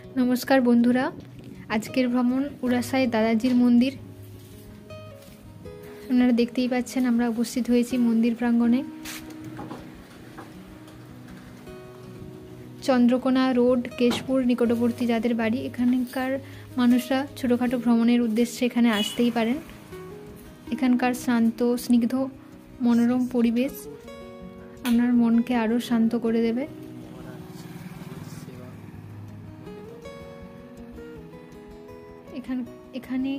नमस्कार बंधुरा आजकेर भ्रमण उड़ासाय दादाजीर मंदिर। आपनारा देखतेई पाच्छेन आमरा उपस्थित हयेछि मंदिर प्रांगणे। चंद्रकोना रोड केशपुर निकटवर्ती जादेर बाड़ी एखानकार मानुषरा छोटोखाटो भ्रमणेर उद्देश्ये एखाने आसतेई पारेन। एखानकार शांत स्निग्ध मनोरम परिवेश आपनार मनके आरो शांत करे देबे। एखाने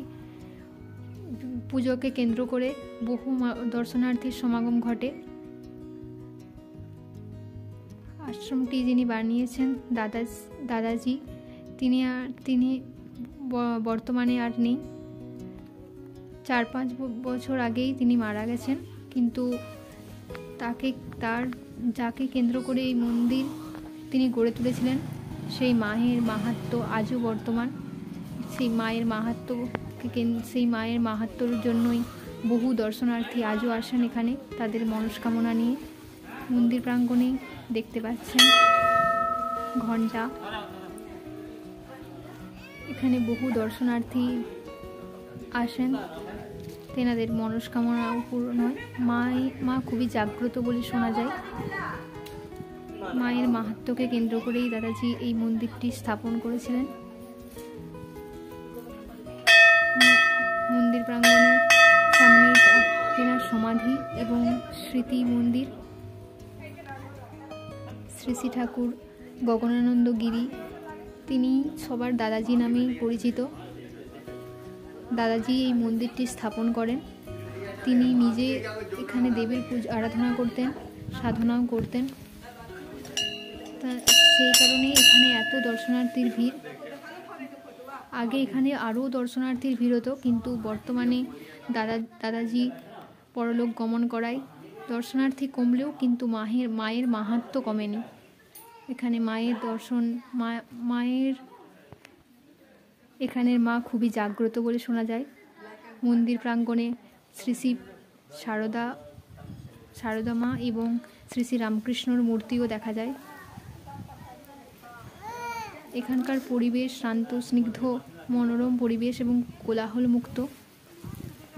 पुजोके केंद्र करे बहु दर्शनार्थीर समागम घटे। आश्रमटी जिनि बानिয়েছেন दादाजी तिनि बर्तमाने आर नेই। 4-5 বছর আগেই তিনি মারা গেছেন, কিন্তু যাকে কেন্দ্র করে এই মন্দির তিনি গড়ে তুলেছিলেন সেই মায়ের মাহাত্ম্য আজও বর্তমান। সেই মায়ের মাহাত্ম্যর জন্যই বহু দর্শনার্থী আজও আসেন এখানে তাদের মনস্কামনা নিয়ে। মন্দির প্রাঙ্গণে দেখতে পাচ্ছেন ঘণ্টা, এখানে বহু দর্শনার্থী আসেন, তেনাদের মনস্কামনা পূরণ হয়। মা খুবই জাগ্রত বলে শোনা যায়। মায়ের মাহাত্ম্যকে কেন্দ্র করেই দাদাজি এই মন্দিরটি স্থাপন করেছিলেন। मंदिर प्रांगणे सामने तेनार समाधि एवं स्मृति मंदिर। श्री श्री ठाकुर गगनानंद गिरी तिनी सबार दादाजी नामेই परिचित। दादाजी এই মন্দিরটি স্থাপন করেন। তিনি নিজে এখানে দেবীর পূজা আরাধনা করতেন, সাধনাও করতেন। সেই কারণেই এখানে এত দর্শনার্থীর ভিড়। आगे एखाने आरो दर्शनार्थीर भीड़ हतो, किन्तु बर्तमाने दादाजी परलोक गमन कराय दर्शनार्थी कमलेও किन्तु मायेर माहात्म्य कमेনি। एखाने मायेर दर्शन एखाনের मा खूबই जाग्रत बोले शोना যায়। मंदिर प्रांगणे श्री श्री शारदा मा एवं श्री श्री रामकृष्णर मूर्तिও দেখা যায়। एखानकार परिवेश शांत स्निग्ध मनोरम परिवेश एवं कोलाहल मुक्त।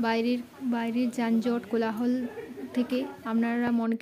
बाइरेर जानजट कोलाहल थेके आपनारा मनके